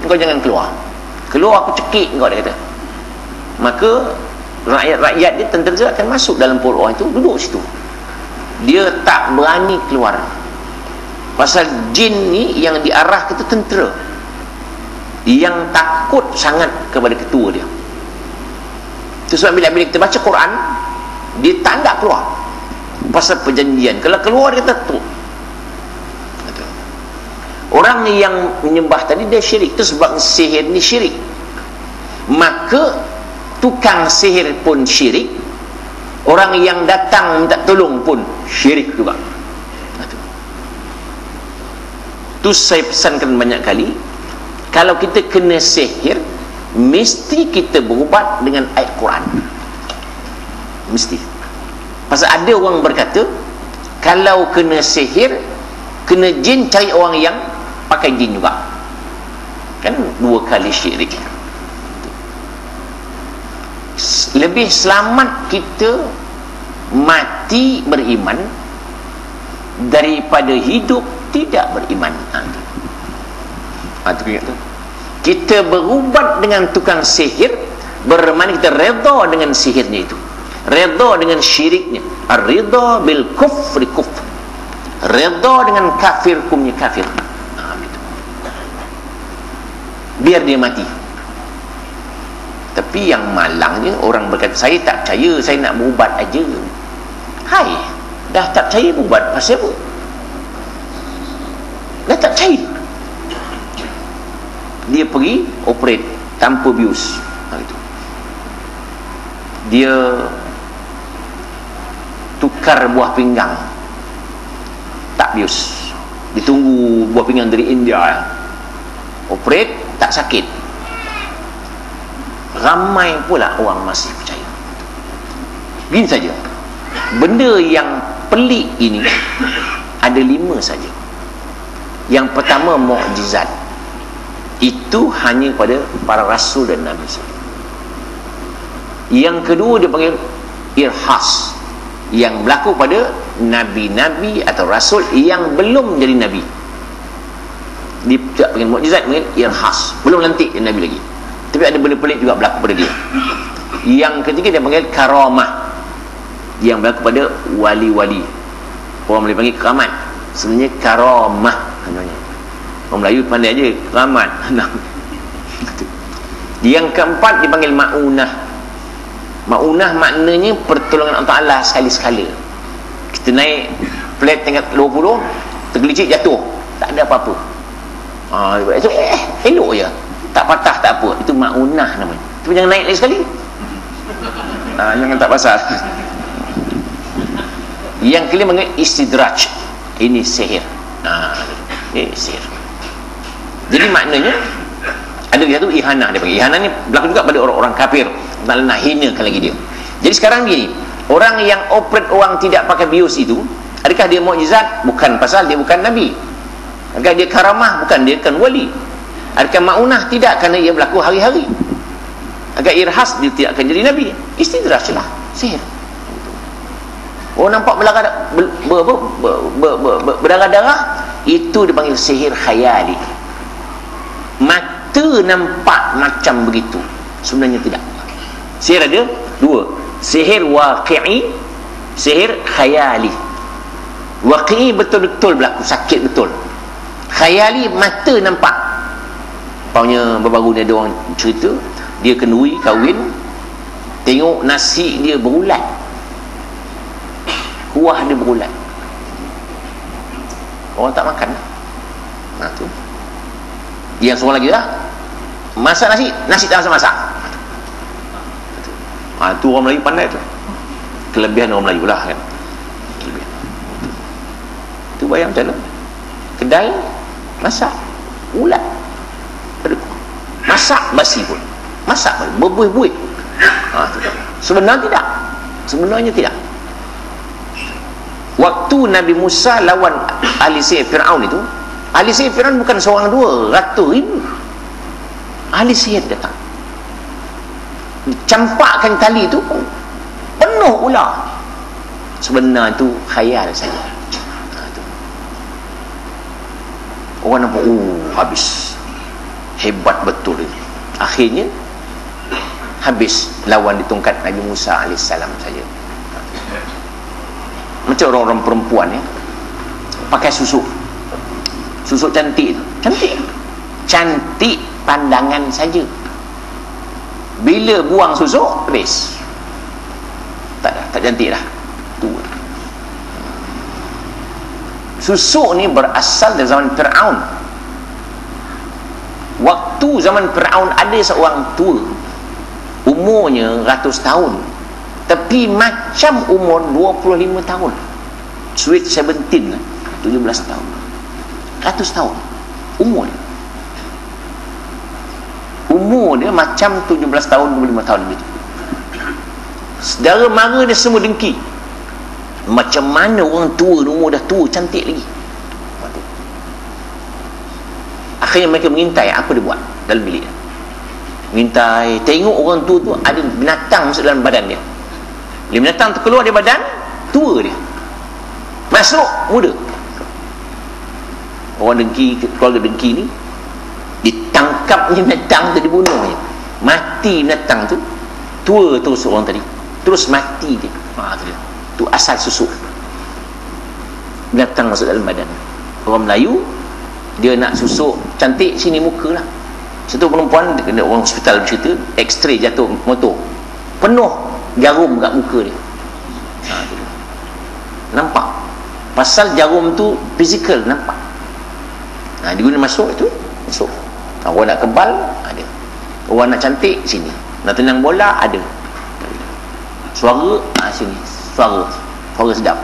kau jangan keluar. Keluar aku cekik kau, dia kata. Maka rakyat dia, tentera akan masuk dalam perut orang itu, duduk situ. Dia tak berani keluar. Pasal jin ni yang diarah ke tentera yang takut sangat kepada ketua dia. Itu sebab bila kita baca Quran, dia tak nak keluar pasal perjanjian. Kalau keluar dia kata tu. Orang yang menyembah tadi dia syirik. Itu sebab sihir ni syirik. Maka tukang sihir pun syirik, orang yang datang minta tolong pun syirik juga. Itu saya pesankan banyak kali, kalau kita kena sihir, mesti kita berubat dengan ayat Quran. Mesti. Pasal ada orang berkata, kalau kena sihir, kena jin, cari orang yang pakai jin juga. Kan dua kali syirik. Lebih selamat kita mati beriman daripada hidup tidak beriman. Itu ingat tu. Kita berubat dengan tukang sihir, bermakna kita redha dengan sihirnya itu, redha dengan syiriknya. Ar-ridha bil kufri kufr, redha dengan kafir kumnya kafir. Biar dia mati. Tapi yang malangnya orang berkata, saya tak percaya, saya nak berubat aja. Hai, dah tak percaya berubat pasal apa? Dah tak percaya. Dia pergi operate tanpa bius. Dia tukar buah pinggang, tak bius. Ditunggu buah pinggang dari India. Operate, tak sakit. Ramai pula orang masih percaya. Begini saja. Benda yang pelik ini ada 5 saja. Yang pertama, mukjizat. Itu hanya pada para rasul dan nabi saja. Yang kedua dia panggil irhas, yang berlaku pada nabi-nabi atau rasul yang belum jadi nabi. Dia tak panggil mukjizat, panggil irhas, belum lantik jadi nabi lagi. Tapi ada benda pelik juga berlaku pada dia. Yang ketiga dia panggil karamah, yang berlaku pada wali-wali. Orang Melayu panggil keramat, sebenarnya karamah namanya. Orang Melayu pandai aja keramat. Yang keempat dipanggil ma'unah. Ma'unah maknanya pertolongan Allah Ta'ala sekali-sekala. Kita naik flat tingkat 20, tergelicik jatuh, tak ada apa-apa. Itu elok je, tak patah tak apa. Itu ma'unah namanya. Tapi jangan naik lagi sekali. Jangan tak pasal. Yang kelima panggil istidraj. Ini sihir. Ini sihir. Jadi maknanya ada satu ihanah, dia panggil. Ihanah ni berlaku juga pada orang-orang kafir, nak hinakan lagi dia. Jadi sekarang begini, orang yang operate orang tidak pakai bius itu, adakah dia mukjizat? Bukan, pasal dia bukan nabi. Adakah dia karamah? Bukan, dia kan wali. Adakah ma'unah? Tidak, kerana ia berlaku hari-hari. Agak irhas, dia tidak akan jadi nabi. Istidraj lah, sihir. Oh, nampak berdarah-darah, itu dipanggil sihir khayali. Mata nampak macam begitu, sebenarnya tidak. Sihir ada 2, sihir waqi'i, sihir khayali. Waqi'i betul-betul berlaku, sakit betul. Khayali mata nampak. Paunya baru ni ada orang cerita, dia kenduri kahwin, tengok nasi dia berulat, kuah dia berulat, orang tak makan. Tu yang seorang lagi lah, masak nasi tak masak. Tu orang Melayu pandai tu, kelebihan orang Melayu lah kan. Tu bayang macam mana, kedai masak ulat, masak basi pun, masak berbuih-buih. Sebenarnya tidak. Waktu Nabi Musa lawan ahli sihir Fir'aun itu, ahli sihir Fir'aun bukan seorang dua, ratus ribu ahli sihir datang, campakkan tali itu penuh ular. Sebenarnya itu khayal saja. Orang nampak habis. hebat betul ini. Akhirnya habis lawan di tongkat Nabi Musa AS saja. Macam orang-orang perempuan ya, pakai susuk cantik tu, cantik pandangan saja. Bila buang susuk habis, tak cantik dah, tu. Susuk ni berasal dari zaman Fir'aun. Waktu zaman Fir'aun ada seorang tua, umurnya ratus tahun, tapi macam umur 25 tahun, sweet 17 lah, 17 tahun, 100 tahun umur dia macam 17 tahun 25 tahun begitu. Saudara mara dia semua dengki, macam mana orang tua, umur dah tua, cantik lagi. Akhirnya mereka mengintai apa dia buat dalam bilik dia. Mengintai, tengok orang tua tu ada binatang masuk dalam badan dia. Bila binatang tu keluar dari badan, tua dia, masuk muda. Orang dengki, keluarga dengki ni, ditangkapnya binatang tu, dibunuhnya, mati binatang tu. Tua terus orang tadi, terus mati dia. Tu asal susuk, binatang masuk dalam badan. Orang Melayu, dia nak susuk cantik, sini muka lah. Satu perempuan, orang hospital bercerita, X-ray jatuh motor, penuh jarum kat muka dia. Nampak pasal jarum tu fizikal, nampak. Dia guna masuk itu, masuk. Orang nak kebal ada, orang nak cantik sini, nak tenang bola ada, suara sini, suara sedap.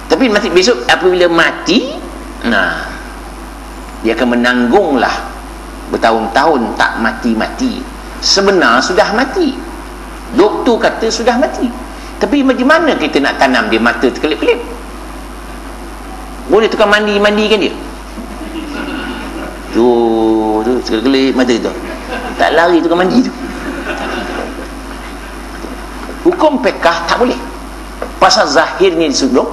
Tapi mati besok apabila mati, dia akan menanggunglah bertahun-tahun tak mati-mati. Sebenar sudah mati, doktor kata sudah mati, tapi macam mana kita nak tanam dia mata terkelip-kelip? Boleh tukang mandikan dia tu terkelip mata tu, tak lari tukang mandi tu. Hukum fiqh tak boleh, pasal zahirnya sebelum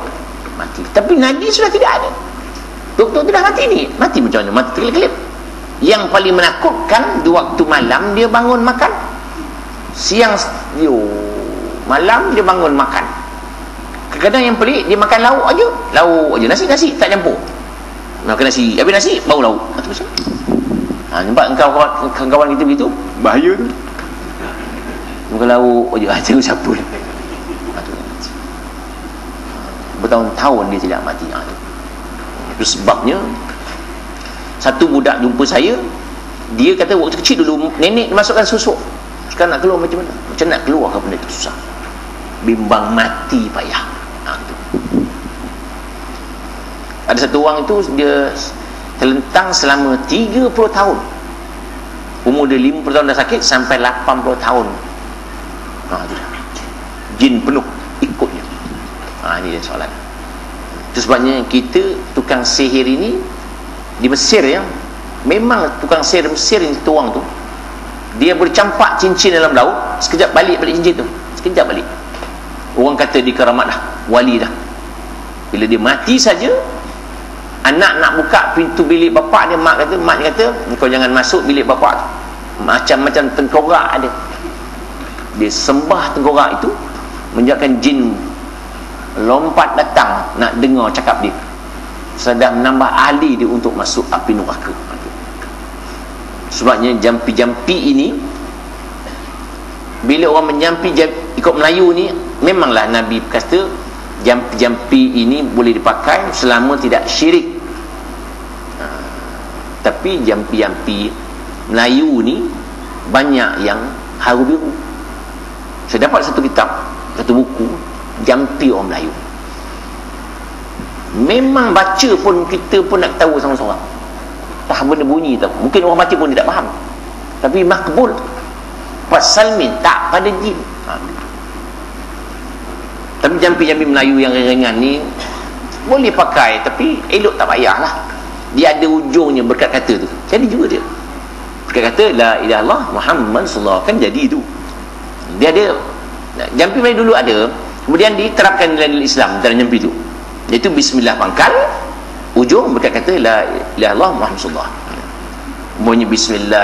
mati. Tapi Nabi sudah tidak ada, doktor tu dah mati ni, mati macam mana? Mati terkelip-kelip. Yang paling menakutkan, di waktu malam dia bangun makan, siang malam dia bangun makan. Kadang-kadang yang pelik, dia makan lauk aja, nasi tak campur. Makan nasi, habis nasi bau lauk. Macam nampak kawan-kawan kita begitu, bahaya tu. Makan lauk aja, tengok siapa. Bertahun-tahun dia tidak mati. Itu sebabnya satu budak jumpa saya, dia kata waktu kecil dulu nenek masukkan susuk, sekarang nak keluar macam mana? Macam nak keluar ke benda itu susah, bimbang mati payah. Ada satu orang itu, dia terlentang selama 30 tahun, umur dia 50 tahun dah sakit, sampai 80 tahun. Jin penuh ikutnya. Ini dia soalan. Itu sebabnya kita tukang sihir ini di Mesir ya, memang tukang sihir Mesir ni, tuang tu, dia boleh campak cincin dalam laut, sekejap balik cincin tu, sekejap balik. Orang kata di keramat dah, wali dah. Bila dia mati saja, anak nak buka pintu bilik bapak dia, mak kata kau jangan masuk bilik bapak tu, macam-macam tengkorak ada. Dia sembah tengkorak itu, menjadikan jin lompat datang nak dengar cakap dia, sedang menambah ahli dia untuk masuk api neraka. Sebabnya jampi-jampi ini, bila orang menyampi ikut Melayu ni, memanglah Nabi kata jampi-jampi ini boleh dipakai selama tidak syirik. Tapi jampi-jampi Melayu ni banyak yang haru biru. Saya dapat satu kitab, satu buku jampi orang Melayu. Memang baca pun kita pun nak tahu sama-sama, tak benda bunyi tahu. Mungkin orang baca pun tidak faham, tapi makbul pasal minta pada jin. Tapi jampi-jampi Melayu yang ringan ni boleh pakai, tapi elok tak payahlah. Dia ada ujungnya berkat kata tu, jadi juga dia berkat kata la ilaha illallah Muhammad sallallahu, kan jadi tu. Dia ada jampi Melayu dulu ada, kemudian diterapkan dalam Islam dalam jampi tu, iaitu bismillah pangkal, ujung berkat kata la ilaha illallah Muhammad sallallahu. bunyi bismillah